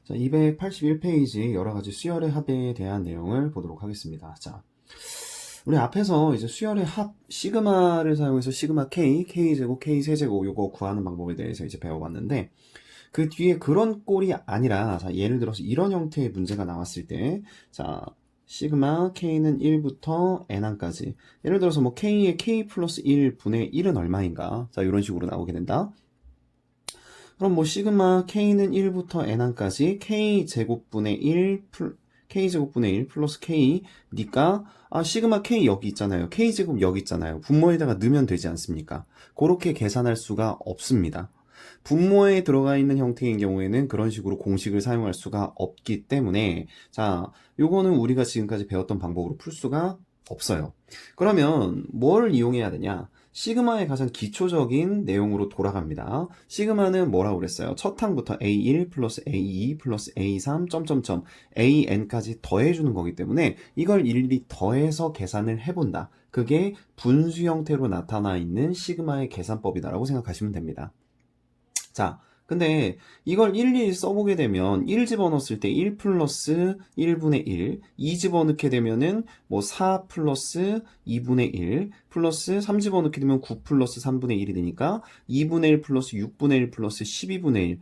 자, 281페이지 여러 가지 수열의 합에 대한 내용을 보도록 하겠습니다. 자, 우리 앞에서 이제 수열의 합 시그마를 사용해서 시그마 K, K제곱, K세제곱 요거 구하는 방법에 대해서 이제 배워봤는데 그 뒤에 그런 꼴이 아니라 자, 예를 들어서 이런 형태의 문제가 나왔을 때 자, 시그마 K는 1부터 N항까지 예를 들어서 뭐 K의 K 플러스 1분의 1은 얼마인가 자, 이런 식으로 나오게 된다. 그럼 뭐 시그마 K는 1부터 N항까지 K제곱분의 1 K제곱분의 1 플러스 K 니까 시그마 K 여기 있잖아요. K제곱 여기 있잖아요. 분모에다가 넣으면 되지 않습니까? 그렇게 계산할 수가 없습니다. 분모에 들어가 있는 형태인 경우에는 그런 식으로 공식을 사용할 수가 없기 때문에 자, 요거는 우리가 지금까지 배웠던 방법으로 풀 수가 없어요. 그러면 뭘 이용해야 되냐? 시그마의 가장 기초적인 내용으로 돌아갑니다. 시그마는 뭐라고 그랬어요? 첫 항부터 A1 플러스 A2 플러스 A3 점점점 AN까지 더해주는 거기 때문에 이걸 일일이 더해서 계산을 해본다. 그게 분수 형태로 나타나 있는 시그마의 계산법이다라고 생각하시면 됩니다. 자, 근데 이걸 일일이 써보게 되면 1 집어넣었을 때 1 플러스 1분의 1, 2 집어넣게 되면은 뭐 4 플러스 2분의 1, 플러스 3 집어넣게 되면 9 플러스 3분의 1이 되니까 2분의 1 플러스 6분의 1 플러스 12분의 1.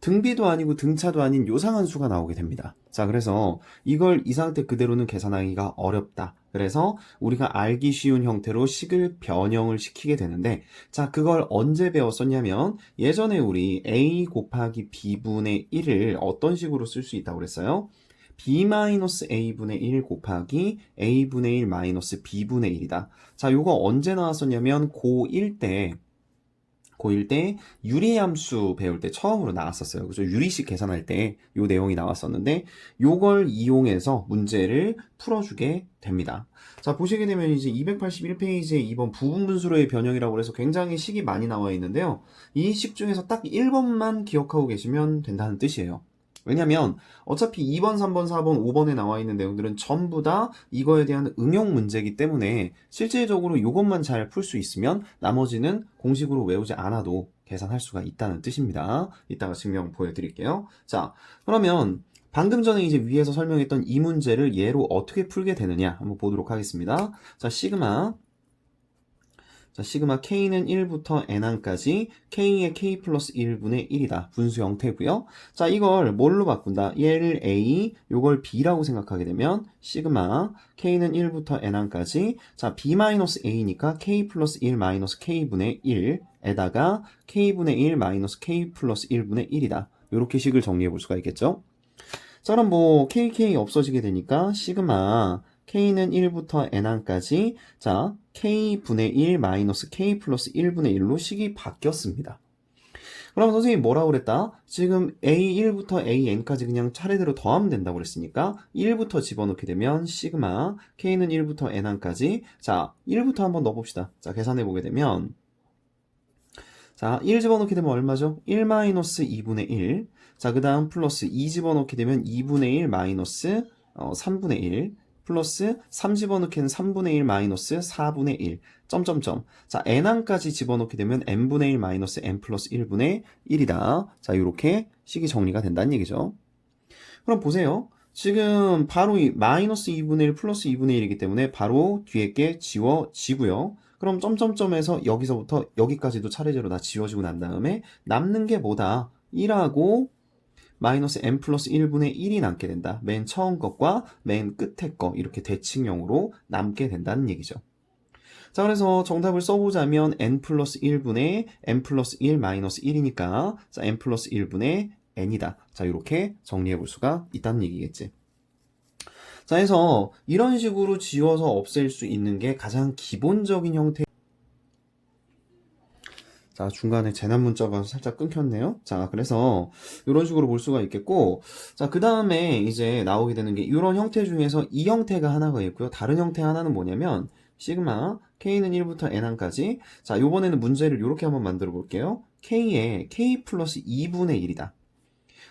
등비도 아니고 등차도 아닌 요상한 수가 나오게 됩니다. 자, 그래서 이걸 이 상태 그대로는 계산하기가 어렵다. 그래서 우리가 알기 쉬운 형태로 식을 변형을 시키게 되는데 자, 그걸 언제 배웠었냐면 예전에 우리 a 곱하기 b분의 1을 어떤 식으로 쓸 수 있다고 그랬어요? b-a분의 1 곱하기 a분의 1 마이너스 b분의 1이다. 자, 요거 언제 나왔었냐면 고1 때 유리함수 배울 때 처음으로 나왔었어요. 그래서 유리식 계산할 때 요 내용이 나왔었는데 요걸 이용해서 문제를 풀어주게 됩니다. 자, 보시게 되면 이제 281페이지에 2번 부분분수로의 변형이라고 해서 굉장히 식이 많이 나와 있는데요. 이 식 중에서 딱 1번만 기억하고 계시면 된다는 뜻이에요. 왜냐면 어차피 2번, 3번, 4번, 5번에 나와 있는 내용들은 전부 다 이거에 대한 응용 문제이기 때문에 실질적으로 이것만 잘 풀 수 있으면 나머지는 공식으로 외우지 않아도 계산할 수가 있다는 뜻입니다. 이따가 증명 보여드릴게요. 자, 그러면 방금 전에 이제 위에서 설명했던 이 문제를 예로 어떻게 풀게 되느냐 한번 보도록 하겠습니다. 자, 시그마 K는 1부터 N항까지 K의 K 플러스 1분의 1이다. 분수 형태고요. 자, 이걸 뭘로 바꾼다? 얘를 A, 요걸 B라고 생각하게 되면 시그마 K는 1부터 N항까지 자, B-A니까 K 플러스 1 마이너스 K분의 1에다가 K분의 1 마이너스 K 플러스 1분의 1이다. 요렇게 식을 정리해 볼 수가 있겠죠? 자, 그럼 뭐 KK 없어지게 되니까 시그마 K는 1부터 N항까지 자, K분의 1 마이너스 K 플러스 1분의 1로 식이 바뀌었습니다. 그럼 선생님이 뭐라고 그랬다? 지금 A1부터 AN까지 그냥 차례대로 더하면 된다고 그랬으니까 1부터 집어넣게 되면 시그마 K는 1부터 N항까지 자, 1부터 한번 넣어봅시다. 자, 계산해보게 되면 자, 1 집어넣게 되면 얼마죠? 1 마이너스 2분의 1 자, 그 다음 플러스 2 집어넣게 되면 2분의 1 마이너스 3분의 1 플러스 3 집어넣기는 3분의 1 마이너스 4분의 1 점점점 자, n항까지 집어넣게 되면 n분의 1 마이너스 n 플러스 1분의 1이다. 자, 이렇게 식이 정리가 된다는 얘기죠. 그럼 보세요. 지금 바로 이 마이너스 2분의 1 플러스 2분의 1이기 때문에 바로 뒤에 게 지워지고요. 그럼 점점점에서 여기서부터 여기까지도 차례대로 다 지워지고 난 다음에 남는 게 뭐다? 1하고 마이너스 n 플러스 1분의 1이 남게 된다. 맨 처음 것과 맨 끝에 거 이렇게 대칭형으로 남게 된다는 얘기죠. 자, 그래서 정답을 써보자면 n 플러스 1분의 n 플러스 1 마이너스 1이니까 자, n 플러스 1분의 n이다. 자, 이렇게 정리해 볼 수가 있다는 얘기겠지. 자, 해서 이런 식으로 지워서 없앨 수 있는 게 가장 기본적인 형태. 자, 중간에 재난 문자가 살짝 끊겼네요. 자, 그래서 이런 식으로 볼 수가 있겠고, 자, 그 다음에 이제 나오게 되는 게 이런 형태 중에서 이 형태가 하나가 있고요. 다른 형태 하나는 뭐냐면 시그마 K는 1부터 N항까지 자, 요번에는 문제를 이렇게 한번 만들어 볼게요. K에 K 플러스 2분의 1이다.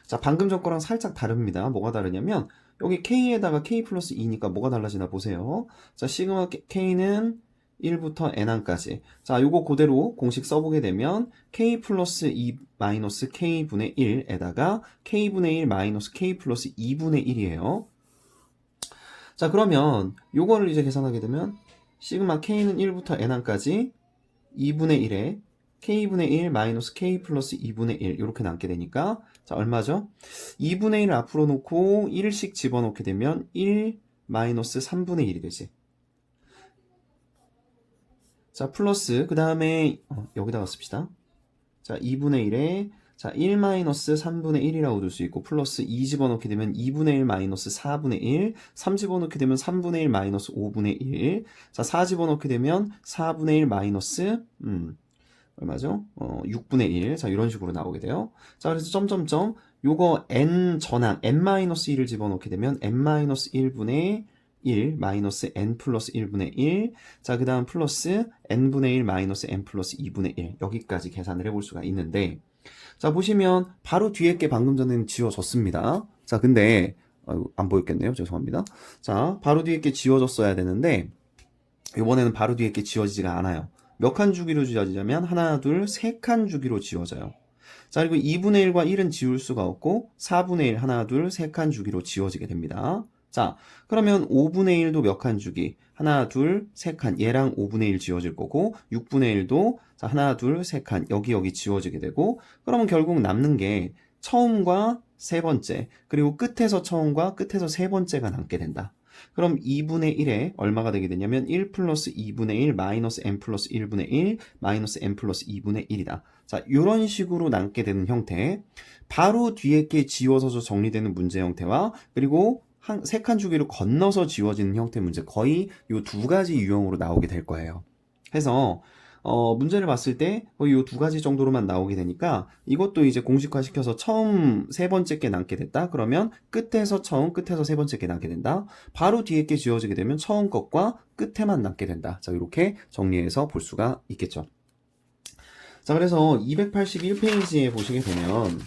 자, 방금 전 거랑 살짝 다릅니다. 뭐가 다르냐면 여기 K에다가 K 플러스 2니까 뭐가 달라지나 보세요. 자, 시그마 K는 1부터 n항까지. 자, 요거 그대로 공식 써보게 되면 k 플러스 2 마이너스 k분의 1에다가 k분의 1 마이너스 k 플러스 2분의 1이에요. 자, 그러면 요거를 이제 계산하게 되면 시그마 k는 1부터 n항까지 2분의 1에 k분의 1 마이너스 k 플러스 2분의 1 이렇게 남게 되니까 자, 얼마죠? 2분의 1을 앞으로 놓고 1씩 집어넣게 되면 1 마이너스 3분의 1이 되지. 자, 플러스 그 다음에 여기다가 씁시다. 자, 2분의 1에 자, 1 마이너스 3분의 1이라고 둘 수 있고 플러스 2 집어넣게 되면 2분의 1 마이너스 4분의 1, 3 집어넣게 되면 3분의 1 마이너스 5분의 1, 자, 4 집어넣게 되면 4분의 1 마이너스 얼마죠? 6분의 1. 자, 이런 식으로 나오게 돼요. 자, 그래서 점점점 요거 n 전항 n-1을 집어넣게 되면 n-1분의 1 마이너스 n 플러스 1분의 1. 자, 그 다음 플러스 n분의 1 마이너스 n 플러스 2분의 1. 여기까지 계산을 해볼 수가 있는데 자, 보시면 바로 뒤에 게 방금 전에는 지워졌습니다. 자, 근데 안 보였겠네요. 죄송합니다. 자, 바로 뒤에 게 지워졌어야 되는데 이번에는 바로 뒤에 게 지워지지가 않아요. 몇 칸 주기로 지워지냐면 하나, 둘, 세 칸 주기로 지워져요. 자, 그리고 2분의 1과 1은 지울 수가 없고 4분의 1 하나, 둘, 세 칸 주기로 지워지게 됩니다. 자, 그러면 5분의 1도 몇 칸 주기? 하나, 둘, 세 칸. 얘랑 5분의 1 지워질 거고 6분의 1도 자, 하나, 둘, 세 칸. 여기 지워지게 되고 그러면 결국 남는 게 처음과 세 번째 그리고 끝에서 처음과 끝에서 세 번째가 남게 된다. 그럼 2분의 1에 얼마가 되게 되냐면 1 플러스 2분의 1 마이너스 n 플러스 1분의 1 마이너스 n 플러스 2분의 1이다. 자, 이런 식으로 남게 되는 형태. 바로 뒤에 게 지워서 정리되는 문제 형태와 그리고 세 칸 주기로 건너서 지워지는 형태 문제 거의 이 두 가지 유형으로 나오게 될 거예요. 해서 문제를 봤을 때 거의 이 두 가지 정도로만 나오게 되니까 이것도 이제 공식화 시켜서 처음 세 번째 게 남게 됐다. 그러면 끝에서 처음, 끝에서 세 번째 게 남게 된다. 바로 뒤에 게 지워지게 되면 처음 것과 끝에만 남게 된다. 자, 이렇게 정리해서 볼 수가 있겠죠. 자, 그래서 281페이지에 보시게 되면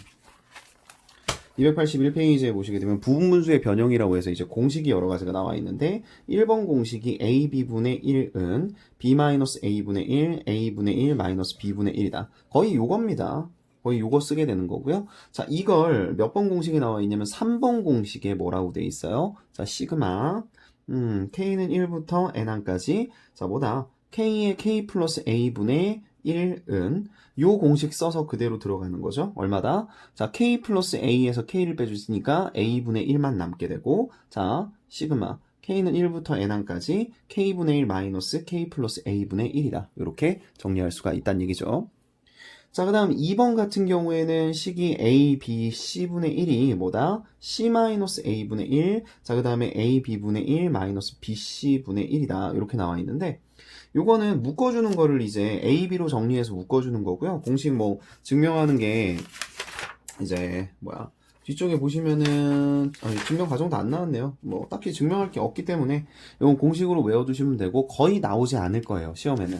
281페이지에 보시게 되면 부분분수의 변형이라고 해서 이제 공식이 여러 가지가 나와 있는데 1번 공식이 AB분의 1은 B-A분의 1, A분의 1 마이너스 B분의 1이다. 거의 요겁니다. 거의 요거 쓰게 되는 거고요. 자, 이걸 몇 번 공식이 나와 있냐면 3번 공식에 뭐라고 돼 있어요? 자, 시그마 K는 1부터 N항까지 자, 뭐다? K의 K 플러스 A분의 1은 요 공식 써서 그대로 들어가는 거죠. 얼마다? 자, K 플러스 A에서 K를 빼주시니까 A분의 1만 남게 되고 자, 시그마 K는 1부터 N항까지 K분의 1 마이너스 K 플러스 A분의 1이다. 이렇게 정리할 수가 있다는 얘기죠. 자, 그 다음 2번 같은 경우에는 식이 A, B, C분의 1이 뭐다? C-A분의 1. 자, 그 다음에 A, B분의 1 마이너스 BC분의 1이다. 이렇게 나와 있는데 요거는 묶어주는 거를 이제 A, B로 정리해서 묶어주는 거고요. 공식 뭐 증명하는 게 이제 뭐야 뒤쪽에 보시면은 증명 과정도 안 나왔네요. 뭐 딱히 증명할 게 없기 때문에 이건 공식으로 외워두시면 되고 거의 나오지 않을 거예요. 시험에는.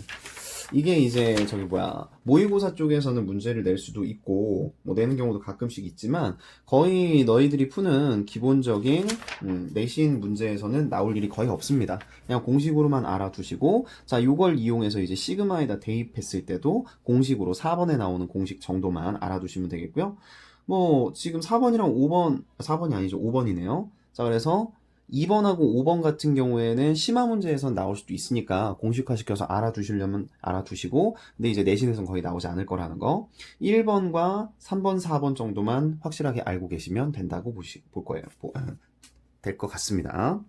이게 이제 저기 뭐야 모의고사 쪽에서는 문제를 낼 수도 있고 뭐 내는 경우도 가끔씩 있지만 거의 너희들이 푸는 기본적인 내신 문제에서는 나올 일이 거의 없습니다. 그냥 공식으로만 알아두시고 자 요걸 이용해서 이제 시그마에다 대입했을 때도 공식으로 4번에 나오는 공식 정도만 알아두시면 되겠고요. 뭐 지금 4번이랑 5번 4번이 아니죠 5번이네요. 자 그래서 2번하고 5번 같은 경우에는 심화 문제에선 나올 수도 있으니까 공식화시켜서 알아두시려면 알아두시고 근데 이제 내신에선 거의 나오지 않을 거라는 거 1번과 3번, 4번 정도만 확실하게 알고 계시면 된다고 볼 거예요. 될 것 같습니다.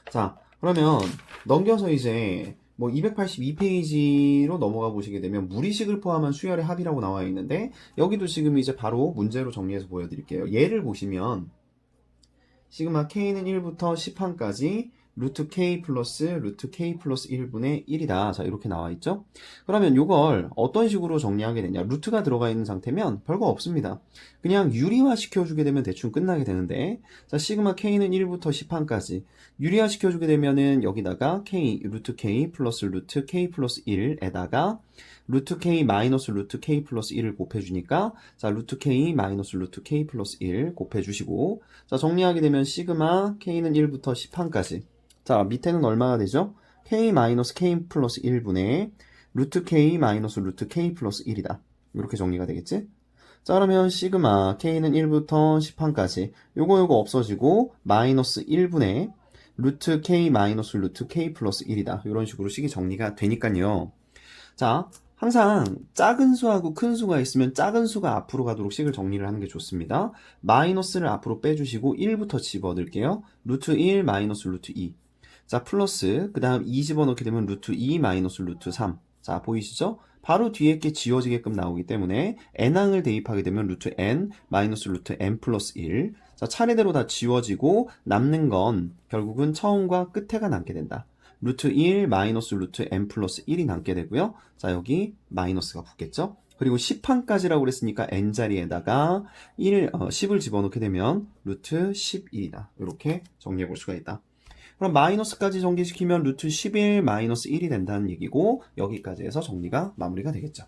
자 그러면 넘겨서 이제 뭐 282페이지로 넘어가 보시게 되면 무리식을 포함한 수열의 합이라고 나와 있는데 여기도 지금 이제 바로 문제로 정리해서 보여드릴게요. 얘를 보시면 시그마 K는 1부터 10항까지 루트 K 플러스 루트 K 플러스 1분의 1이다. 자, 이렇게 나와 있죠? 그러면 이걸 어떤 식으로 정리하게 되냐? 루트가 들어가 있는 상태면 별거 없습니다. 그냥 유리화 시켜주게 되면 대충 끝나게 되는데, 자, 시그마 K는 1부터 10항까지 유리화 시켜주게 되면은 여기다가 K, 루트 K 플러스 루트 K 플러스 1에다가 루트 K 마이너스 루트 K 플러스 1을 곱해주니까 자 루트 K 마이너스 루트 K 플러스 1 곱해주시고 자 정리하게 되면 시그마 K는 1부터 10항까지 자 밑에는 얼마가 되죠? k 마이너스 k 플러스 1분의 루트 k 마이너스 루트 k 플러스 1이다. 이렇게 정리가 되겠지? 자, 그러면 시그마 k는 1부터 10항까지 요거 없어지고 마이너스 1분의 루트 k 마이너스 루트 k 플러스 1이다. 이런 식으로 식이 정리가 되니까요. 자, 항상 작은 수하고 큰 수가 있으면 작은 수가 앞으로 가도록 식을 정리를 하는 게 좋습니다. 마이너스를 앞으로 빼주시고 1부터 집어넣을게요. 루트 1 마이너스 루트 2. 자, 플러스 그 다음 2 집어넣게 되면 루트 2 마이너스 루트 3. 자, 보이시죠? 바로 뒤에 게 지워지게끔 나오기 때문에 n항을 대입하게 되면 루트 n 마이너스 루트 n 플러스 1. 자, 차례대로 다 지워지고 남는 건 결국은 처음과 끝에가 남게 된다. 루트 1 마이너스 루트 n 플러스 1이 남게 되고요. 자, 여기 마이너스가 붙겠죠? 그리고 10항까지라고 그랬으니까 n자리에다가 10을 집어넣게 되면 루트 11이다. 이렇게 정리해 볼 수가 있다. 그럼 마이너스까지 전개시키면 루트 11 마이너스 1이 된다는 얘기고 여기까지 해서 정리가 마무리가 되겠죠.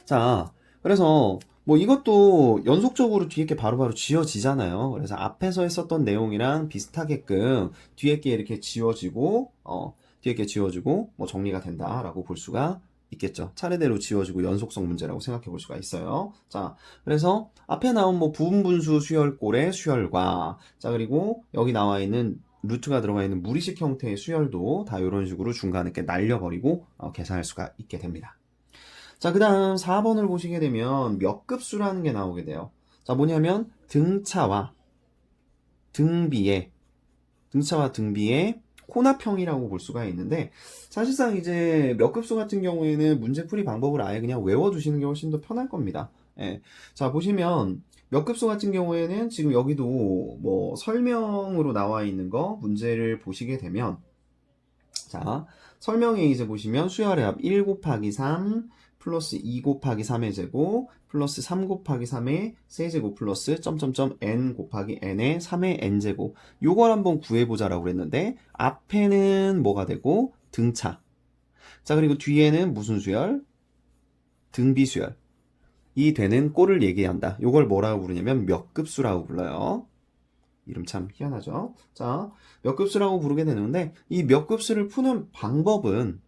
자, 그래서 뭐 이것도 연속적으로 뒤에 게 바로바로 지워지잖아요. 그래서 앞에서 했었던 내용이랑 비슷하게끔 뒤에 게 이렇게 지워지고 뒤에 게 지워지고 뭐 정리가 된다라고 볼 수가 있겠죠. 차례대로 지워지고 연속성 문제라고 생각해 볼 수가 있어요. 자, 그래서 앞에 나온 뭐 부분분수 수열꼴의 수열과 자, 그리고 여기 나와 있는 루트가 들어가 있는 무리식 형태의 수열도 다 이런 식으로 중간에 이렇게 날려버리고 계산할 수가 있게 됩니다. 자, 그 다음 4번을 보시게 되면 몇 급수라는 게 나오게 돼요. 자, 뭐냐면 등차와 등비의 혼합형이라고 볼 수가 있는데 사실상 이제 몇 급수 같은 경우에는 문제풀이 방법을 아예 그냥 외워두시는 게 훨씬 더 편할 겁니다. 예. 자, 보시면 몇 급수 같은 경우에는 지금 여기도 뭐 설명으로 나와 있는 거 문제를 보시게 되면 자, 설명에 이제 보시면 수열의 합 1 곱하기 3 플러스 2 곱하기 3의 제곱 플러스 3 곱하기 3의 세제곱 플러스 점점점 n 곱하기 n의 3의 n제곱 요걸 한번 구해보자라고 그랬는데 앞에는 뭐가 되고 등차 자 그리고 뒤에는 무슨 수열? 등비수열 이 되는 꼴을 얘기한다. 요걸 뭐라고 부르냐면 몇 급수라고 불러요. 이름 참 희한하죠. 자, 몇 급수라고 부르게 되는데 이 몇 급수를 푸는 방법은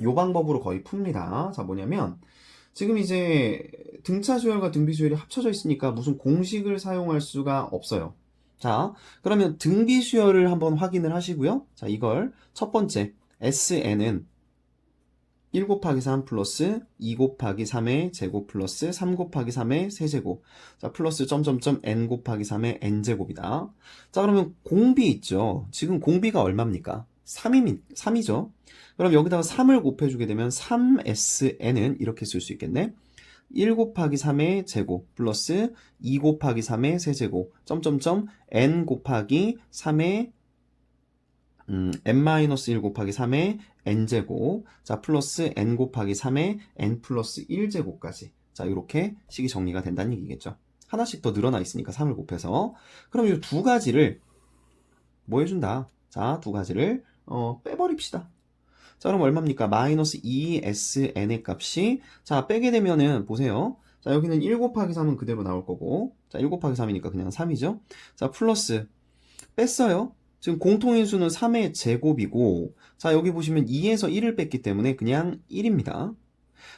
요 방법으로 거의 풉니다. 자, 뭐냐면 지금 이제 등차 수열과 등비 수열이 합쳐져 있으니까 무슨 공식을 사용할 수가 없어요. 자, 그러면 등비 수열을 한번 확인을 하시고요. 자, 이걸 첫 번째 SN은 1 곱하기 3 플러스 2 곱하기 3의 제곱 플러스 3 곱하기 3의 세제곱 자 플러스 점점점 n 곱하기 3의 n제곱이다. 자 그러면 공비 있죠. 지금 공비가 얼마입니까? 3이죠. 그럼 여기다가 3을 곱해주게 되면 3SN은 이렇게 쓸 수 있겠네. 1 곱하기 3의 제곱 플러스 2 곱하기 3의 세제곱 점점점 n 곱하기 3의 n-1 곱하기 3의 n제곱 자 플러스 n 곱하기 3의 n 플러스 1제곱까지 자 이렇게 식이 정리가 된다는 얘기겠죠. 하나씩 더 늘어나 있으니까 3을 곱해서 그럼 이 두 가지를 뭐 해준다. 자 두 가지를 빼버립시다. 자 그럼 얼마입니까? 마이너스 2sn의 값이 자 빼게 되면은 보세요. 자 여기는 1 곱하기 3은 그대로 나올 거고 자 1 곱하기 3이니까 그냥 3이죠. 자 플러스 뺐어요. 지금 공통인수는 3의 제곱이고 자 여기 보시면 2에서 1을 뺐기 때문에 그냥 1입니다.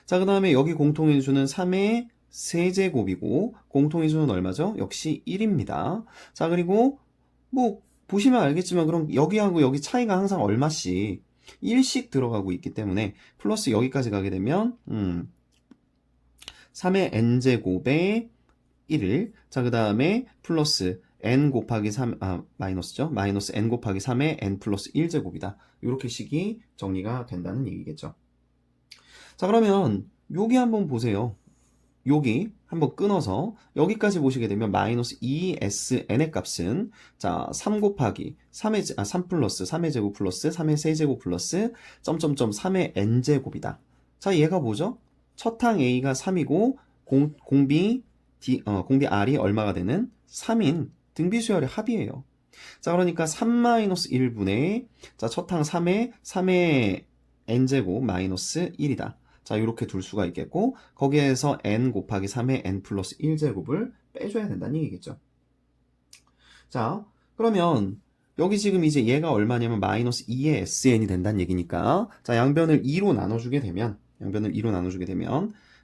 자 그 다음에 여기 공통인수는 3의 세제곱이고 공통인수는 얼마죠? 역시 1입니다. 자 그리고 뭐 보시면 알겠지만 그럼 여기하고 여기 차이가 항상 얼마씩 1씩 들어가고 있기 때문에 플러스 여기까지 가게 되면 3의 n제곱에 1을 자 그 다음에 플러스 n 곱하기 3, 마이너스죠. 마이너스 n 곱하기 3의 n 플러스 1제곱이다. 이렇게 식이 정리가 된다는 얘기겠죠. 자, 그러면 여기 한번 보세요. 여기 한번 끊어서 여기까지 보시게 되면 마이너스 2sn의 값은 자, 3 곱하기 3 플러스 3의 제곱 플러스 3의 세제곱 플러스 점점점 3의 n제곱이다. 자, 얘가 뭐죠? 첫 항 a가 3이고 공비 R이 얼마가 되는 3인 등비수열의 합이에요. 자, 그러니까 3-1분의 자, 첫 항 3의 n제곱 마이너스 1이다. 자, 이렇게 둘 수가 있겠고 거기에서 n 곱하기 3의 n 플러스 1제곱을 빼줘야 된다는 얘기겠죠. 자, 그러면 여기 지금 이제 얘가 얼마냐면 마이너스 2의 SN이 된다는 얘기니까 자 양변을 2로 나눠주게 되면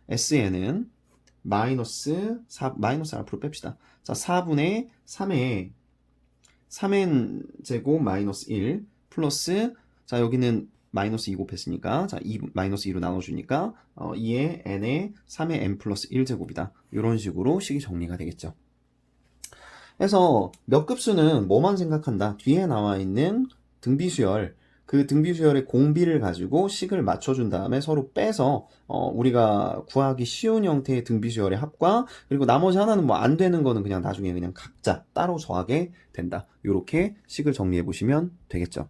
SN은 마이너스 4, 마이너스 앞으로 뺍시다. 자 4분의 3n 제곱 마이너스 1 플러스 자 여기는 마이너스 2 곱했으니까 자 2, 마이너스 2로 나눠주니까 2의 n에 3의 n 플러스 1제곱이다. 이런 식으로 식이 정리가 되겠죠. 그래서 몇 급수는 뭐만 생각한다. 뒤에 나와 있는 등비수열, 그 등비수열의 공비를 가지고 식을 맞춰준 다음에 서로 빼서 우리가 구하기 쉬운 형태의 등비수열의 합과 그리고 나머지 하나는 뭐 안 되는 거는 그냥 나중에 그냥 각자 따로 더하게 된다. 이렇게 식을 정리해 보시면 되겠죠.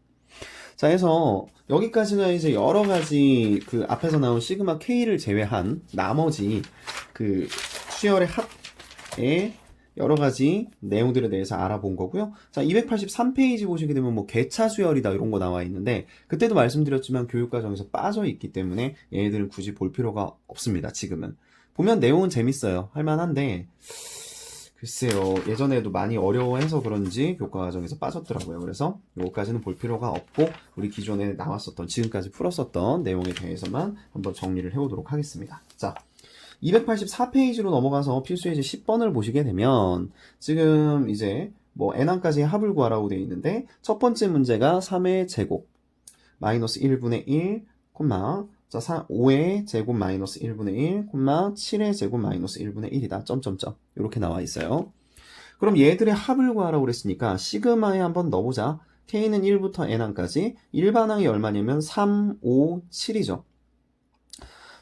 자, 해서 여기까지가 이제 여러 가지 그 앞에서 나온 시그마 K를 제외한 나머지 그 수열의 합의 여러 가지 내용들에 대해서 알아본 거고요. 자, 283페이지 보시게 되면 뭐 개차 수열이다 이런 거 나와 있는데 그때도 말씀드렸지만 교육과정에서 빠져 있기 때문에 얘네들은 굳이 볼 필요가 없습니다. 지금은. 보면 내용은 재밌어요. 할만한데 글쎄요. 예전에도 많이 어려워해서 그런지 교과과정에서 빠졌더라고요. 그래서 요거까지는 볼 필요가 없고 우리 기존에 나왔었던 지금까지 풀었었던 내용에 대해서만 한번 정리를 해보도록 하겠습니다. 자. 284페이지로 넘어가서 필수예제 10번을 보시게 되면 지금 이제 뭐 n항까지의 합을 구하라고 되어 있는데 첫 번째 문제가 3의 제곱 마이너스 1분의 1, 자 5의 제곱 마이너스 1분의 1, 7의 제곱 마이너스 1분의 1이다. 점점점 이렇게 나와 있어요. 그럼 얘들의 합을 구하라고 그랬으니까 시그마에 한번 넣어보자. k는 1부터 n항까지 일반항이 얼마냐면 3, 5, 7이죠.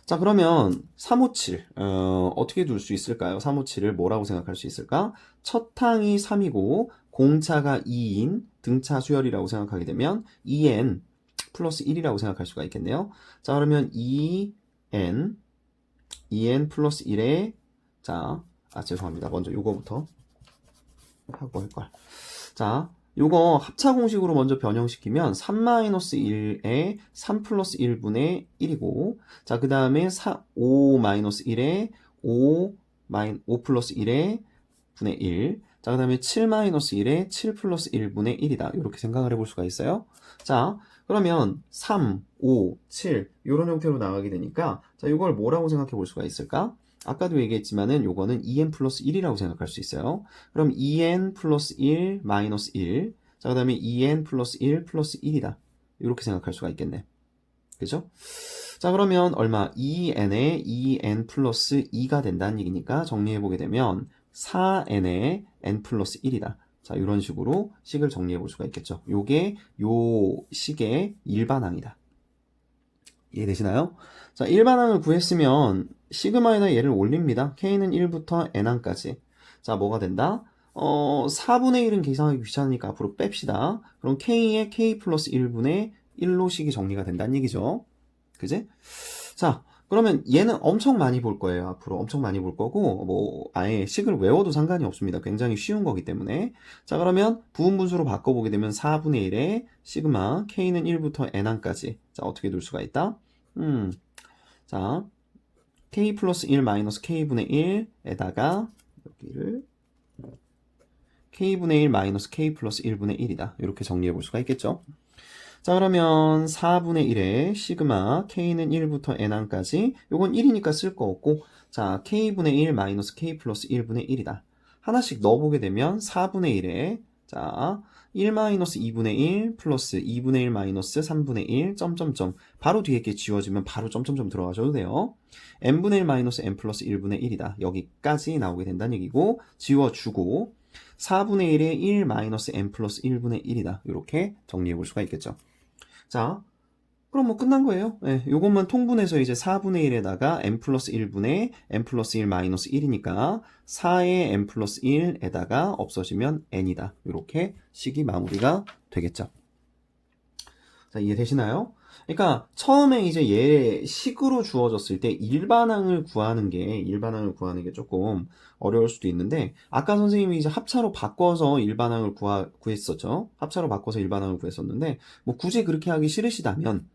자 그러면 357 어떻게 둘 수 있을까요? 357을 뭐라고 생각할 수 있을까? 첫 항이 3이고 공차가 2인 등차 수열이라고 생각하게 되면 2n 플러스 1이라고 생각할 수가 있겠네요. 자 그러면 2n 플러스 1에 죄송합니다. 먼저 요거부터 하고 할걸. 자 요거 합차 공식으로 먼저 변형시키면 3-1에 3 플러스 1분의 1이고 자 그 다음에 5-1에 5 플러스 1에 분의 1 자 그 다음에 7-1에 7 플러스 1분의 1이다 이렇게 생각을 해볼 수가 있어요. 자 그러면 3, 5, 7 이런 형태로 나가게 되니까 자 이걸 뭐라고 생각해 볼 수가 있을까? 아까도 얘기했지만은 요거는 2n 플러스 1이라고 생각할 수 있어요. 그럼 2n 플러스 1 마이너스 1. 자, 그 다음에 2n 플러스 1 플러스 1이다. 이렇게 생각할 수가 있겠네. 그죠? 자, 그러면 얼마? 2n에 2n 플러스 2가 된다는 얘기니까 정리해보게 되면 4n에 n 플러스 1이다. 자, 이런 식으로 식을 정리해볼 수가 있겠죠. 요게 요 식의 일반항이다. 이해되시나요? 자, 일반항을 구했으면 시그마에다 얘를 올립니다. k는 1부터 n항까지. 자, 뭐가 된다? 4분의 1은 계산하기 귀찮으니까 앞으로 뺍시다. 그럼 k에 k 플러스 1분의 1로 식이 정리가 된다는 얘기죠. 그지? 자, 그러면 얘는 엄청 많이 볼 거예요. 앞으로 엄청 많이 볼 거고 뭐 아예 식을 외워도 상관이 없습니다. 굉장히 쉬운 거기 때문에. 자, 그러면 부분분수로 바꿔보게 되면 4분의 1에 시그마 k는 1부터 n항까지. 자, 어떻게 둘 수가 있다? 자, k 플러스 1 마이너스 k분의 1에다가 여기를 k분의 1 마이너스 k 플러스 1분의 1이다. 이렇게 정리해 볼 수가 있겠죠. 자 그러면 4분의 1에 시그마 k는 1부터 n항까지 요건 1이니까 쓸 거 없고 자 k분의 1 마이너스 k 플러스 1분의 1이다. 하나씩 넣어보게 되면 4분의 1에 자 1 마이너스 2분의 1 플러스 2분의 1 마이너스 3분의 1 점점점 바로 뒤에 게 지워지면 바로 점점점 들어가셔도 돼요. n분의 1 마이너스 n 플러스 1분의 1이다. 여기까지 나오게 된다는 얘기고 지워주고 4분의 1에 1 마이너스 n 플러스 1분의 1이다. 이렇게 정리해 볼 수가 있겠죠. 자, 그럼 뭐 끝난 거예요. 네, 요것만 통분해서 이제 4분의 1에다가 n 플러스 1분의 n 플러스 1 마이너스 1이니까 4의 n 플러스 1에다가 없어지면 n이다. 이렇게 식이 마무리가 되겠죠. 자, 이해되시나요? 그러니까 처음에 이제 얘 식으로 주어졌을 때 일반항을 구하는 게 조금 어려울 수도 있는데 아까 선생님이 이제 합차로 바꿔서 일반항을 구했었죠. 합차로 바꿔서 일반항을 구했었는데 뭐 굳이 그렇게 하기 싫으시다면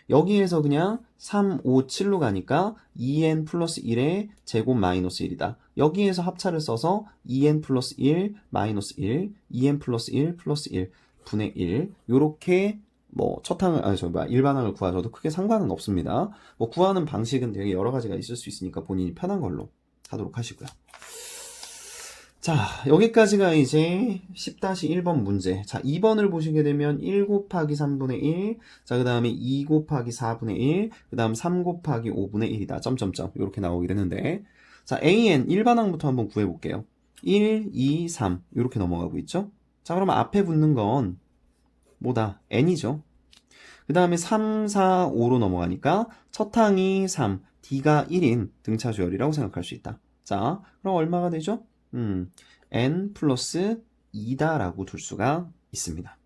여기에서 그냥 3, 5, 7로 가니까 2n 플러스 1의 제곱 마이너스 1이다. 여기에서 합차를 써서 2n 플러스 1 마이너스 1, 2n 플러스 1 플러스 1 분의 1 요렇게 뭐 첫항을 일반항을 구하셔도 크게 상관은 없습니다. 뭐 구하는 방식은 되게 여러 가지가 있을 수 있으니까 본인이 편한 걸로 하도록 하시고요. 자, 여기까지가 이제 10-1번 문제. 자, 2번을 보시게 되면 1 곱하기 3분의 1, 자, 그 다음에 2 곱하기 4분의 1, 그 다음 3 곱하기 5분의 1이다. 점점점. 이렇게 나오게 되는데, 자, AN 일반항부터 한번 구해볼게요. 1, 2, 3. 이렇게 넘어가고 있죠? 자, 그러면 앞에 붙는 건 뭐다? N이죠. 그 다음에 3, 4, 5로 넘어가니까 첫 항이 3, D가 1인 등차수열이라고 생각할 수 있다. 자, 그럼 얼마가 되죠? N 플러스 2다라고 둘 수가 있습니다.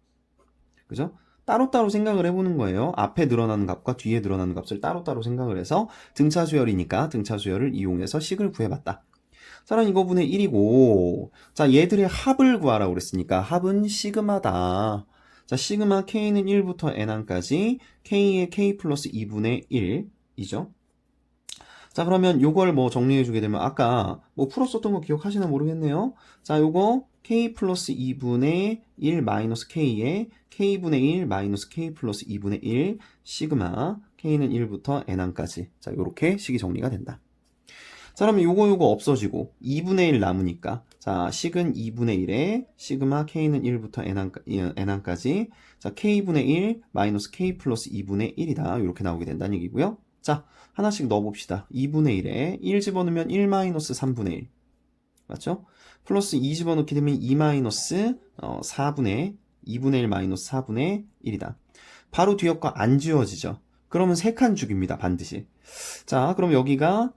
그죠? 따로따로 생각을 해보는 거예요. 앞에 늘어나는 값과 뒤에 늘어나는 값을 따로따로 생각을 해서 등차수열이니까 등차수열을 이용해서 식을 구해봤다. 자, 그럼 이거분의 1이고, 자, 얘들의 합을 구하라고 그랬으니까 합은 시그마다. 자, 시그마 K는 1부터 N항까지 K의 K 플러스 2분의 1이죠. 자, 그러면 요걸 뭐 정리해주게 되면 아까 뭐 풀었었던 거 기억하시나 모르겠네요. 자, 요거 K 플러스 2분의 1 마이너스 K에 K분의 1 마이너스 K 플러스 2분의 1 시그마 K는 1부터 N항까지. 자, 요렇게 식이 정리가 된다. 자, 그러면 요거 없어지고 2분의 1 남으니까 자, 식은 2분의 1에 시그마 K는 1부터 N항까지 자, K분의 1 마이너스 K 플러스 2분의 1이다. 이렇게 나오게 된다는 얘기고요. 자, 하나씩 넣어봅시다. 2분의 1에 1 집어넣으면 1 마이너스 3분의 1 맞죠? 플러스 2 집어넣게 되면 2 마이너스 4분의 2분의 1 마이너스 4분의 1이다. 바로 뒤에 거 안 지워지죠? 그러면 3칸 죽입니다. 반드시. 자, 그럼 여기가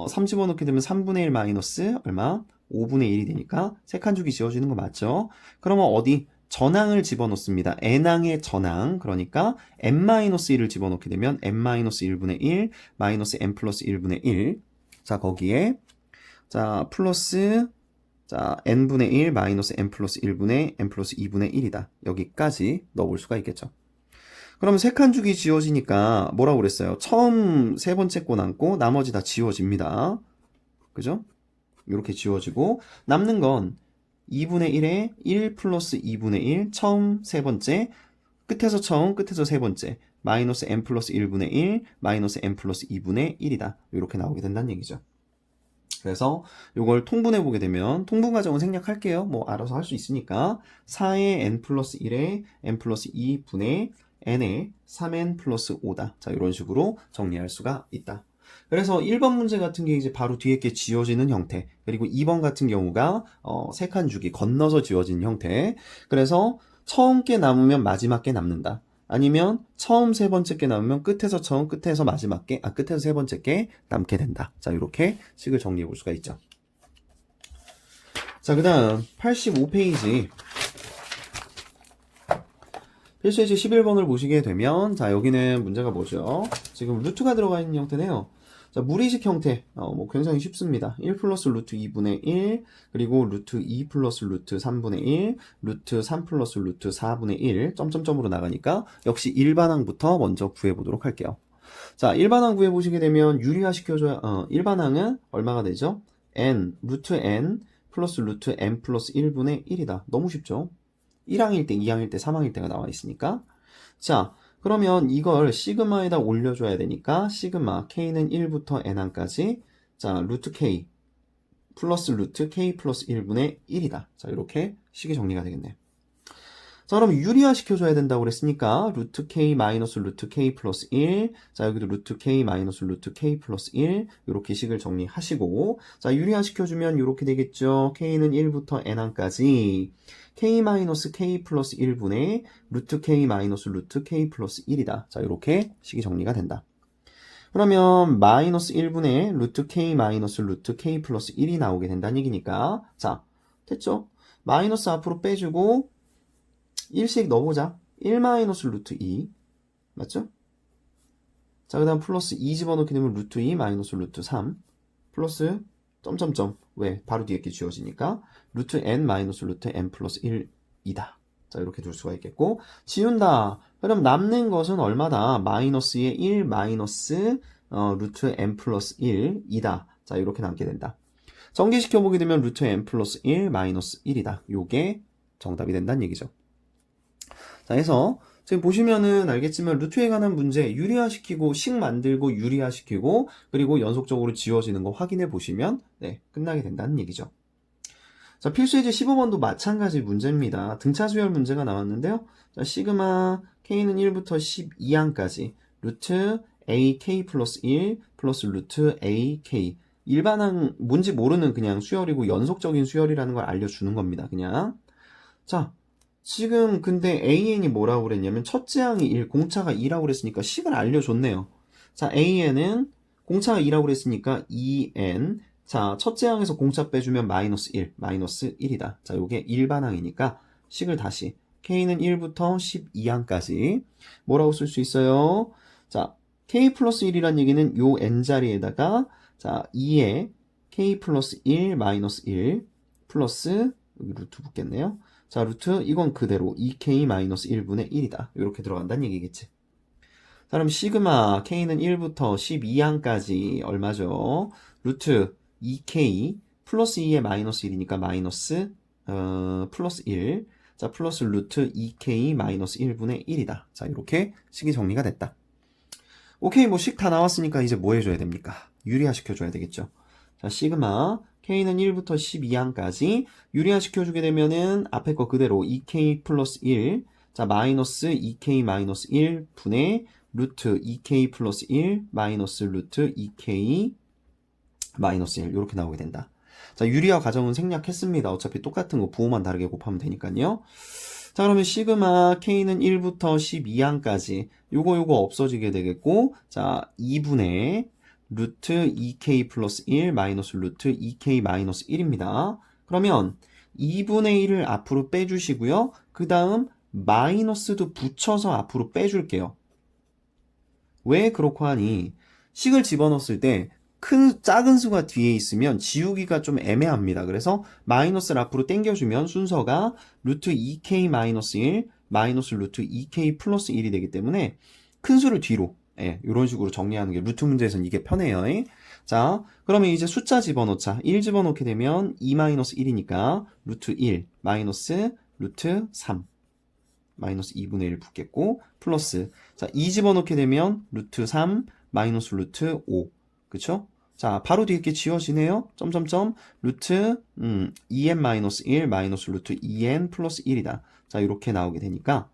3 집어넣게 되면 3분의 1 마이너스 얼마? 5분의 1이 되니까 3칸 죽이 지워지는 거 맞죠? 그러면 어디? 전항을 집어넣습니다. n항의 전항. 그러니까 n-1을 집어넣게 되면 n-1분의 1 마이너스 n 플러스 1분의 1. 자, 거기에 자, 플러스 자, n분의 1 마이너스 n 플러스 1분의 n 플러스 2분의 1이다. 여기까지 넣어볼 수가 있겠죠. 그러면 3칸 죽이 지워지니까 뭐라고 그랬어요? 처음 세 번째 거 남고 나머지 다 지워집니다. 그죠? 이렇게 지워지고 남는 건 2분의 1에 1 플러스 2분의 1 처음 세 번째 끝에서 처음 끝에서 세 번째 마이너스 n 플러스 1분의 1 마이너스 n 플러스 2분의 1이다. 이렇게 나오게 된다는 얘기죠. 그래서 이걸 통분해 보게 되면 통분 과정은 생략할게요. 뭐 알아서 할 수 있으니까 4의 n 플러스 1에 n 플러스 2분의 n에 3n 플러스 5다. 자, 이런 식으로 정리할 수가 있다. 그래서 1번 문제 같은 게 이제 바로 뒤에 게 지워지는 형태, 그리고 2번 같은 경우가 3칸 주기 건너서 지워지는 형태. 그래서 처음 게 남으면 마지막 게 남는다. 아니면 처음 세 번째 게 남으면 끝에서 처음, 끝에서 마지막 게, 끝에서 세 번째 게 남게 된다. 자, 이렇게 식을 정리해 볼 수가 있죠. 자, 그 다음 85페이지 필수예제 11번을 보시게 되면 자, 여기는 문제가 뭐죠? 지금 루트가 들어가 있는 형태네요. 자, 무리식 형태 뭐 굉장히 쉽습니다. 1 플러스 루트 2분의 1 그리고 루트 2 플러스 루트 3분의 1 루트 3 플러스 루트 4분의 1 점점점으로 나가니까 역시 일반항부터 먼저 구해보도록 할게요. 자, 일반항 구해보시게 되면 유리화 시켜줘야 일반항은 얼마가 되죠? n 루트 n 플러스 루트 n 플러스 1분의 1이다. 너무 쉽죠? 1항일 때, 2항일 때, 3항일 때가 나와 있으니까. 자, 그러면 이걸 시그마에다 올려줘야 되니까 시그마 k는 1부터 n항까지 자, 루트 k 플러스 루트 k 플러스 1분의 1이다. 자, 이렇게 식이 정리가 되겠네요. 자, 그럼 유리화 시켜줘야 된다고 그랬으니까 루트 k 마이너스 루트 k 플러스 1 자, 여기도 루트 k 마이너스 루트 k 플러스 1 이렇게 식을 정리하시고 자, 유리화 시켜주면 이렇게 되겠죠. k는 1부터 n항까지 k 마이너스 k 플러스 1분의 루트 k 마이너스 루트 k 플러스 1이다. 자, 이렇게 식이 정리가 된다. 그러면 마이너스 1분의 루트 k 마이너스 루트 k 플러스 1이 나오게 된다는 얘기니까 자, 됐죠? 마이너스 앞으로 빼주고 1씩 넣어보자. 1 마이너스 루트 2 맞죠? 자, 그 다음 플러스 2 집어넣게 되면 루트 2 마이너스 루트 3 플러스 점점점 왜? 바로 뒤에 게 지워지니까 루트 n 마이너스 루트 n 플러스 1이다. 자, 이렇게 둘 수가 있겠고 지운다. 그럼 남는 것은 얼마다? 마이너스의 1 마이너스 루트 n 플러스 1이다. 자, 이렇게 남게 된다. 전개시켜보게 되면 루트 n 플러스 1 마이너스 1이다. 요게 정답이 된다는 얘기죠. 자, 해서 지금 보시면은 알겠지만 루트에 관한 문제 유리화시키고 식 만들고 유리화시키고 그리고 연속적으로 지워지는 거 확인해 보시면 네, 끝나게 된다는 얘기죠. 자, 필수예제 15번도 마찬가지 문제입니다. 등차 수열 문제가 나왔는데요. 자, 시그마 k는 1부터 12항까지 루트 ak 플러스 1 플러스 루트 ak 일반항 뭔지 모르는 그냥 수열이고 연속적인 수열이라는 걸 알려주는 겁니다. 그냥 자, 지금 근데 AN이 뭐라고 그랬냐면 첫째 항이 1, 공차가 2라고 그랬으니까 식을 알려줬네요. 자, AN은 공차가 2라고 그랬으니까 2N. 자, 첫째 항에서 공차 빼주면 마이너스 1, 마이너스 1이다. 자, 요게 일반항이니까 식을 다시 K는 1부터 12항까지 뭐라고 쓸 수 있어요? 자, K 플러스 1이란 얘기는 요 N자리에다가 자, 2에 K 플러스 1 마이너스 1 플러스 여기 루트 붙겠네요. 자, 루트 이건 그대로 2k-1분의 1이다. 이렇게 들어간다는 얘기겠지. 자, 그럼 시그마 k는 1부터 12항까지 얼마죠? 루트 2k 플러스 2에 마이너스 1이니까 마이너스 플러스 1. 자, 플러스 루트 2k-1분의 1이다. 자, 이렇게 식이 정리가 됐다. 오케이, 뭐 식 다 나왔으니까 이제 뭐 해줘야 됩니까? 유리화 시켜줘야 되겠죠. 자, 시그마 k는 1부터 12항까지 유리화 시켜주게 되면은 앞에 거 그대로 2k 플러스 1, 자, 마이너스 2k 마이너스 1 분의 루트 2k 플러스 1 마이너스 루트 2k 마이너스 1 이렇게 나오게 된다. 자, 유리화 과정은 생략했습니다. 어차피 똑같은 거 부호만 다르게 곱하면 되니까요. 자, 그러면 시그마 k는 1부터 12항까지 요거 없어지게 되겠고, 자, 2분의 루트 2k 플러스 1 마이너스 루트 2k 마이너스 1입니다. 그러면 2분의 1을 앞으로 빼주시고요. 그 다음 마이너스도 붙여서 앞으로 빼줄게요. 왜 그렇고 하니 식을 집어넣었을 때 작은 수가 뒤에 있으면 지우기가 좀 애매합니다. 그래서 마이너스를 앞으로 당겨주면 순서가 루트 2k 마이너스 1 마이너스 루트 2k 플러스 1이 되기 때문에 큰 수를 뒤로 이런 식으로 정리하는 게 루트 문제에서는 이게 편해요. 자, 그러면 이제 숫자 집어넣자. 1 집어넣게 되면 2 마이너스 1이니까 루트 1 마이너스 루트 3 마이너스 2분의 1 붙겠고 플러스 자, 2 집어넣게 되면 루트 3 마이너스 루트 5 그쵸? 자, 바로 뒤에 게 지워지네요. 점점점 루트 2n 마이너스 1 마이너스 루트 2n 플러스 1이다. 자, 이렇게 나오게 되니까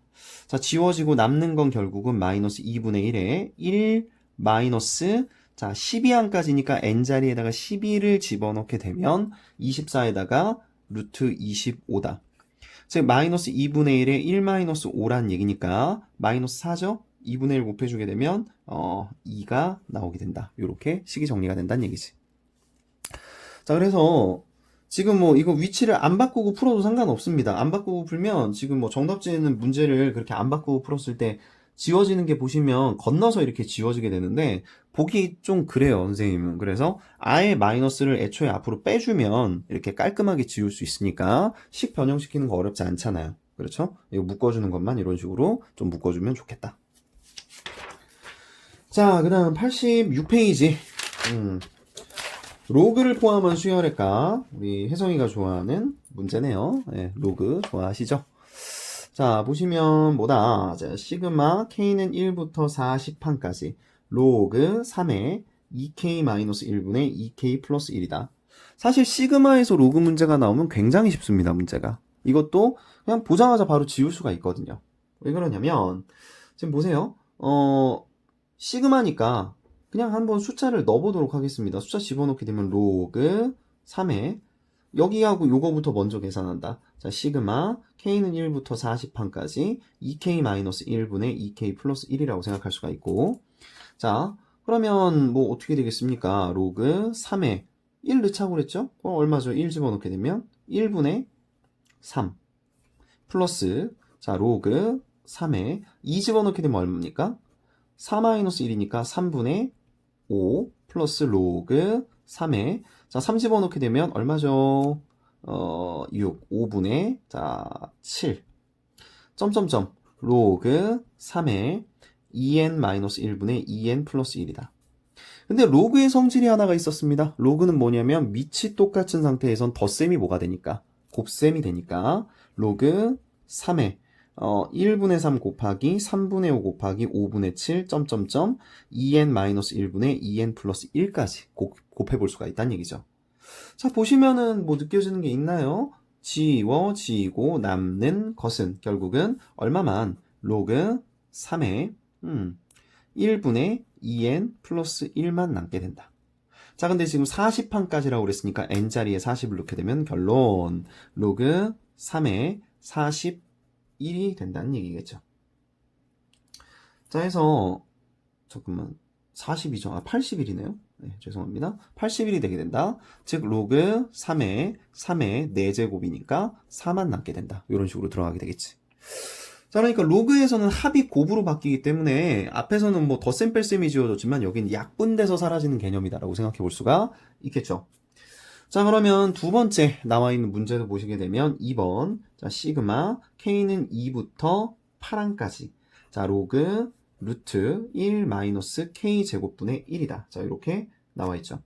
자, 지워지고 남는 건 결국은 마이너스 2분의 1에 1 마이너스 자, 12항까지니까 n자리에다가 12를 집어넣게 되면 24에다가 루트 25다. 즉 마이너스 2분의 1에 1 마이너스 5란 얘기니까 마이너스 4죠? 2분의 1 곱해주게 되면 2가 나오게 된다. 이렇게 식이 정리가 된다는 얘기지. 자, 그래서 지금 뭐 이거 위치를 안 바꾸고 풀어도 상관없습니다. 안 바꾸고 풀면 지금 뭐 정답지에는 문제를 그렇게 안 바꾸고 풀었을 때 지워지는 게 보시면 건너서 이렇게 지워지게 되는데 보기 좀 그래요, 선생님은. 그래서 아예 마이너스를 애초에 앞으로 빼주면 이렇게 깔끔하게 지울 수 있으니까 식 변형시키는 거 어렵지 않잖아요. 그렇죠? 이거 묶어주는 것만 이런 식으로 좀 묶어주면 좋겠다. 자, 그 다음 86페이지. 로그를 포함한 수열의 값. 우리 혜성이가 좋아하는 문제네요. 네, 로그 좋아하시죠? 자, 보시면 뭐다. 자, 시그마 k는 1부터 40항까지 로그 3의 2k-1분의 2k 플러스 1이다. 사실 시그마에서 로그 문제가 나오면 굉장히 쉽습니다. 문제가. 이것도 그냥 보자마자 바로 지울 수가 있거든요. 왜 그러냐면 지금 보세요. 시그마니까 그냥 한번 숫자를 넣어보도록 하겠습니다. 숫자 집어넣게 되면 로그 3에 여기하고 요거부터 먼저 계산한다. 자, 시그마 k는 1부터 40항까지 2k-1분의 2k 플러스 1이라고 생각할 수가 있고 자, 그러면 뭐 어떻게 되겠습니까? 로그 3에 1 넣자고 그랬죠? 얼마죠? 1 집어넣게 되면 1분의 3 플러스 자, 로그 3에 2 집어넣게 되면 얼마입니까? 4-1이니까 3분의 5 플러스 로그 3에 자, 3 집어넣게 되면 얼마죠? 6, 5분의 자, 7 점점점 로그 3에 2n-1분의 2n 플러스 1이다. 근데 로그의 성질이 하나가 있었습니다. 로그는 뭐냐면 밑이 똑같은 상태에선 덧셈이 뭐가 되니까 곱셈이 되니까 로그 3에 1분의 3 곱하기 3분의 5 곱하기 5분의 7 점점점 2n-1분의 2n 플러스 1까지 곱해볼 수가 있다는 얘기죠. 자, 보시면은 뭐 느껴지는 게 있나요? 지워지고 남는 것은 결국은 얼마만? 로그 3의 1분의 2n 플러스 1만 남게 된다. 자, 근데 지금 40판까지라고 그랬으니까 n자리에 40을 넣게 되면 결론 로그 3의 41이 된다는 얘기겠죠. 자, 해서 잠깐만 40이죠. 81이네요. 네, 죄송합니다. 81이 되게 된다. 즉 로그 3의 4제곱이니까 4만 남게 된다. 이런 식으로 들어가게 되겠지. 자, 그러니까 로그에서는 합이 곱으로 바뀌기 때문에 앞에서는 뭐 덧셈 뺄셈이 지워졌지만 여긴 약분돼서 사라지는 개념이다라고 생각해 볼 수가 있겠죠. 자, 그러면 두 번째 나와 있는 문제도 보시게 되면 2번. 자, 시그마 k는 2부터 8항까지. 자, 로그 루트 1 마이너스 k 제곱분의 1이다. 자, 이렇게 나와 있죠.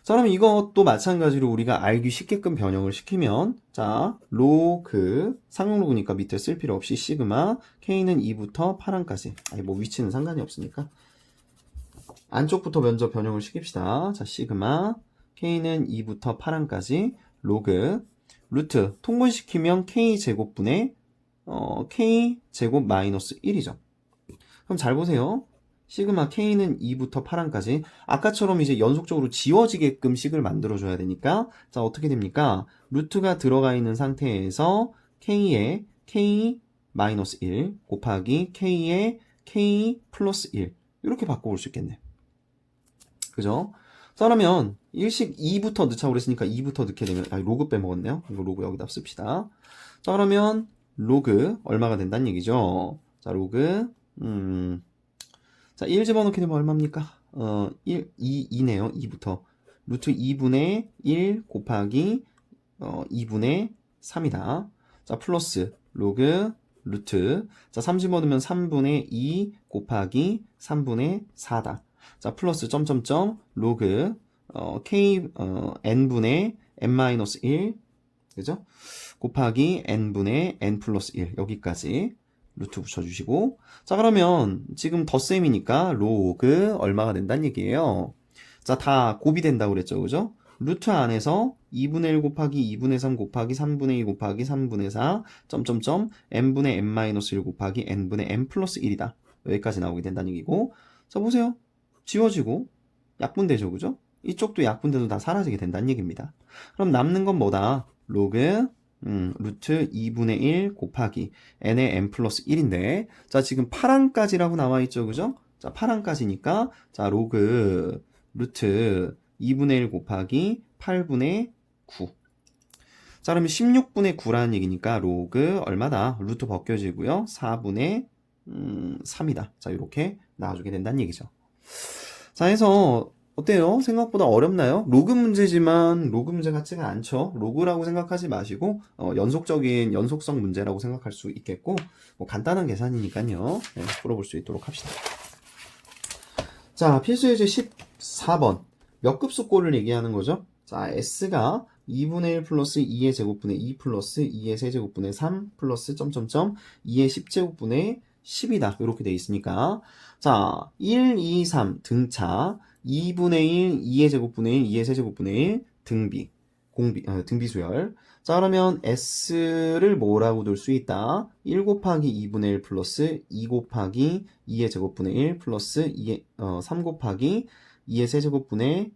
자, 그럼 이것도 마찬가지로 우리가 알기 쉽게끔 변형을 시키면, 자, 로그, 상용로그니까 밑에 쓸 필요 없이 시그마, k는 2부터 8항까지. 아니, 뭐 위치는 상관이 없으니까. 안쪽부터 먼저 변형을 시킵시다. 자, 시그마, k는 2부터 8항까지, 로그, 루트, 통분시키면 k 제곱분의, k 제곱 마이너스 1이죠. 그럼 잘 보세요. 시그마 k는 2부터 8항까지 아까처럼 이제 연속적으로 지워지게끔 식을 만들어줘야 되니까 자 어떻게 됩니까? 루트가 들어가 있는 상태에서 k의 k-1 곱하기 k의 k 플러스 1 이렇게 바꿔볼 수 있겠네. 그죠? 자 그러면 일식 2부터 넣자고 그랬으니까 2부터 넣게 되면 로그 빼먹었네요. 이거 로그 여기다 씁시다. 자 그러면 로그 얼마가 된다는 얘기죠. 자 로그 자, 1 집어넣게 되면 얼마입니까? 2네요. 2부터. 루트 2분의 1 곱하기 2분의 3이다. 자, 플러스 로그 루트. 자, 3 집어넣으면 3분의 2 곱하기 3분의 4다. 자, 플러스 점점점 로그 n분의 n-1 그죠? 곱하기 n분의 n 플러스 1 여기까지 루트 붙여주시고 자 그러면 지금 덧셈이니까 로그 얼마가 된다는 얘기예요. 자 다 곱이 된다고 그랬죠. 그죠? 루트 안에서 2분의 1 곱하기 2분의 3 곱하기 3분의 2 곱하기 3분의 4 점점점 n분의 n-1 곱하기 n분의 n 플러스 1이다. 여기까지 나오게 된다는 얘기고 자 보세요. 지워지고 약분되죠. 그죠? 이쪽도 약분돼도 다 사라지게 된다는 얘기입니다. 그럼 남는 건 뭐다? 로그 루트 2분의 1 곱하기 n의 n 플러스 1인데 자 지금 8항까지라고 나와 있죠. 그죠? 자 8항까지니까 자 로그 루트 2분의 1 곱하기 8분의 9 자 그러면 16분의 9라는 얘기니까 로그 얼마다? 루트 벗겨지고요. 4분의 3이다. 자 이렇게 나와주게 된다는 얘기죠. 자 해서 어때요? 생각보다 어렵나요? 로그 문제지만 로그 문제 같지가 않죠. 로그라고 생각하지 마시고 연속적인 연속성 문제라고 생각할 수 있겠고 뭐 간단한 계산이니까요. 네, 풀어볼 수 있도록 합시다. 자 필수 예제 14번 몇 급수꼴을 얘기하는 거죠? 자 S가 2분의 1 플러스 2의 제곱분의 2 플러스 2의 세제곱분의 3 플러스 점점점 2의 10제곱분의 10이다. 이렇게 돼 있으니까 자 1, 2, 3 등차 2분의 1, 2의 제곱분의 1, 2의 세제곱분의 1 등비 등비수열 자 그러면 S를 뭐라고 둘 수 있다? 1 곱하기 2분의 1 플러스 2 곱하기 2의 제곱분의 1 플러스 3 곱하기 2의 세제곱분의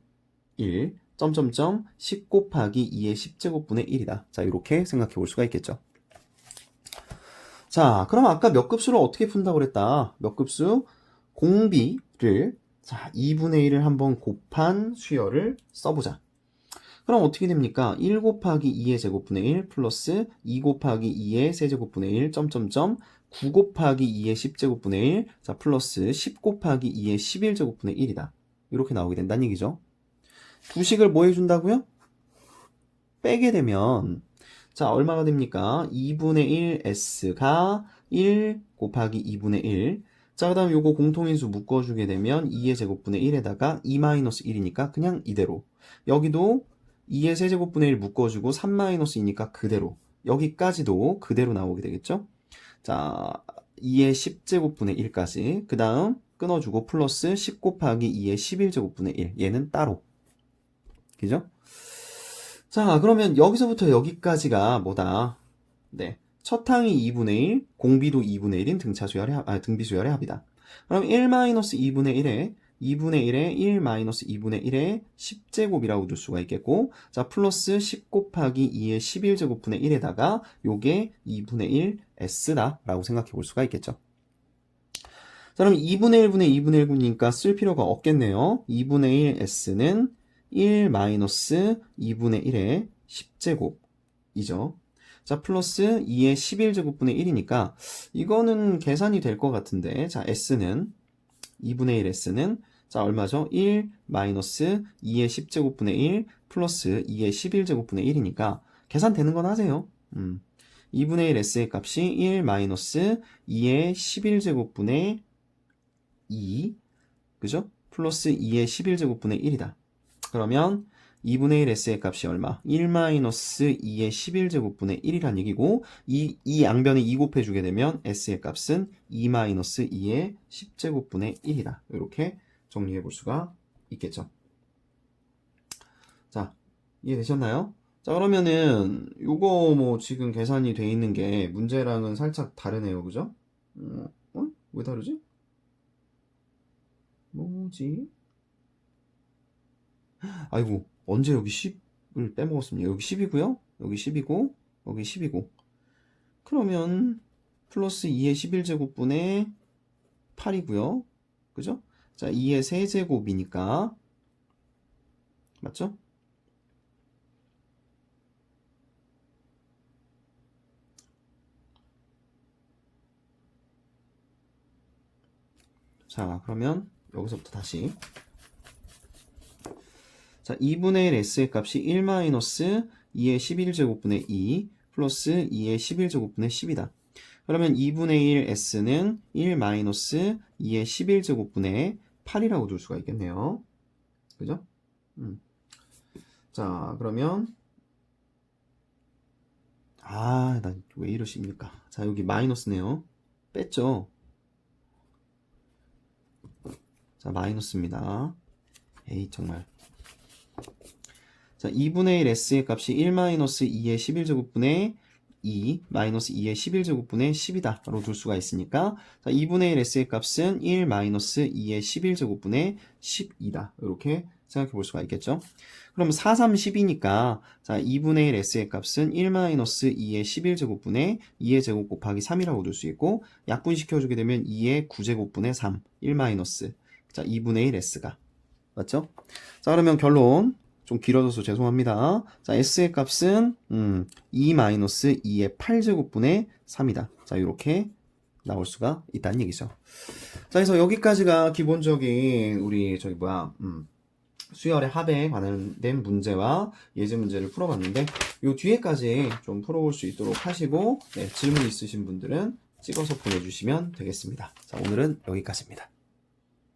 1 점점점 10 곱하기 2의 10제곱분의 1이다. 자 이렇게 생각해 볼 수가 있겠죠. 자 그럼 아까 몇 급수를 어떻게 푼다고 그랬다? 몇 급수? 공비를 자 2분의 1을 한번 곱한 수열을 써보자. 그럼 어떻게 됩니까? 1 곱하기 2의 제곱분의 1 플러스 2 곱하기 2의 세제곱분의 1 점점점 9 곱하기 2의 10제곱분의 1 자 플러스 10 곱하기 2의 11제곱분의 1이다. 이렇게 나오게 된다는 얘기죠. 두 식을 뭐 해준다고요? 빼게 되면 자 얼마가 됩니까? 2분의 1 S가 1 곱하기 2분의 1 자 그 다음 요거 공통인수 묶어주게 되면 2의 제곱분의 1에다가 2-1이니까 그냥 이대로 여기도 2의 세제곱분의 1 묶어주고 3-2니까 그대로 여기까지도 그대로 나오게 되겠죠? 자, 2의 10제곱분의 1까지. 그 다음 끊어주고 플러스 10 곱하기 2의 11제곱분의 1. 얘는 따로. 그죠? 자, 그러면 여기서부터 여기까지가 뭐다? 네. 첫 항이 2분의 1, 공비도 2분의 1인 등비수열의 합이다. 그럼 1-2분의 1에 2분의 1에 1-2분의 1에 10제곱이라고 둘 수가 있겠고, 자, 플러스 10 곱하기 2의 11제곱분의 1에다가 요게 2분의 1 S다라고 생각해 볼 수가 있겠죠. 자, 그럼 2분의 1분의 2분의 1이니까 쓸 필요가 없겠네요. 2분의 1 S는 1-2분의 1의 10제곱이죠. 자, 플러스 2의 11제곱분의 1이니까 이거는 계산이 될 것 같은데, 자, S는 2분의 1 S는 자, 얼마죠? 1 마이너스 2의 10제곱분의 1 플러스 2의 11제곱분의 1이니까 계산되는 건 하세요. 2분의 1 S의 값이 1 마이너스 2의 11제곱분의 2, 그죠? 플러스 2의 11제곱분의 1이다. 그러면 2분의 1 S의 값이 얼마? 1 마이너스 2의 11제곱분의 1이란 얘기고, 이 양변에 2 곱해주게 되면 S의 값은 2 마이너스 2의 10제곱분의 1이다. 이렇게 정리해 볼 수가 있겠죠. 자, 이해되셨나요? 자, 그러면은 요거 뭐 지금 계산이 돼 있는 게 문제랑은 살짝 다르네요. 그죠? 왜 다르지? 뭐지? 아이고, 언제 여기 10을 빼먹었습니다. 여기 10이고요. 여기 10이고, 여기 10이고. 그러면 플러스 2의 11제곱분의 8이고요. 그죠? 자, 2의 세제곱이니까 맞죠? 자, 그러면 여기서부터 다시 자, 2분의 1 S의 값이 1 마이너스 2의 11제곱분의 2 플러스 2의 11제곱분의 10이다. 그러면 2분의 1 S는 1 마이너스 2의 11제곱분의 8이라고 둘 수가 있겠네요. 그죠? 자, 그러면 난 왜 이러십니까? 자, 여기 마이너스네요. 뺐죠? 자, 마이너스입니다. 에이, 정말. 자, 2분의 1 S의 값이 1 마이너스 2의 11제곱분의 2 마이너스 2의 11제곱분의 10이다 라고 둘 수가 있으니까, 자, 2분의 1 S의 값은 1 마이너스 2의 11제곱분의 10이다. 이렇게 생각해 볼 수가 있겠죠. 그럼 4, 3, 10이니까 자, 2분의 1 S의 값은 1 마이너스 2의 11제곱분의 2의 제곱 곱하기 3이라고 둘 수 있고, 약분시켜주게 되면 2의 9제곱분의 3 1 마이너스 자, 2분의 1 S가 맞죠? 자, 그러면 결론 좀 길어져서 죄송합니다. 자, S의 값은 2-2의 8제곱분의 3이다. 자, 이렇게 나올 수가 있다는 얘기죠. 자, 그래서 여기까지가 기본적인 우리 수열의 합에 관련된 문제와 예제 문제를 풀어봤는데, 요 뒤에까지 좀 풀어볼 수 있도록 하시고, 네, 질문 있으신 분들은 찍어서 보내주시면 되겠습니다. 자, 오늘은 여기까지입니다.